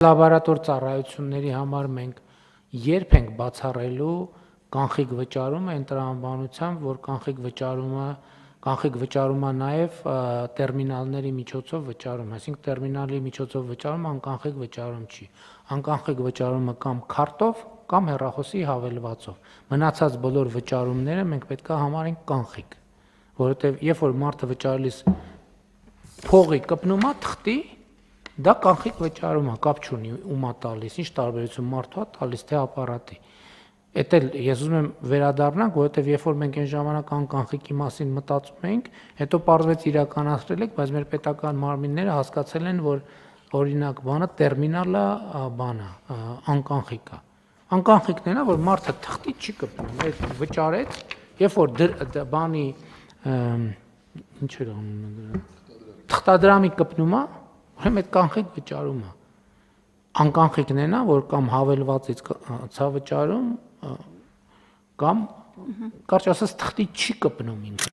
Լաբորատոր ծառայությունների համար մենք երբ ենք բացառելու կանխիկ վճարումը այն տրամաբանությամբ, որ կանխիկ վճարումը նաև տերմինալների միջոցով վճարում, այսինքն տերմինալի միջոցով վճարումը անկանխիկ վճարում չի։ Անկանխիկ վճարումը կամ քարտով կամ հեռախոսի հավելվածով։ Մնացած բոլոր վճարումները մենք պետք է համարենք կանխիկ, որովհետև երբ որ մարդը վճարելիս փողի կպնում է թղթի, դա կանխիկ վճարում է, կապ չունի ում է տալիս, ինչ տարբերություն մարդու է տալիս, թե ապարատի։ Էդ էլ ես ուզում եմ վերադառնանք, որովհետև երբ որ մենք այն ժամանակ անկանխիկի մասին մտածում էինք, հետո պարզվեց իրականացրել ենք, բայց մեր պետական մարմինները հասկացել են, որ օրինակ բանը տերմինալը բանը անկանխիկ է։ Անկանխիկն է, որ մարդը թղթի չի կպնում, այդ վճարեց, երբ որ բանի ինչ էր անունը դրա թղթադրամի կպնում է, ուրեմն այդ կանխիկ վճարում է։ Անկանխիկն է, որ կամ հավելվածից ցա վճարում կամ կարճ ասած թղթի չի կպնում ինքը։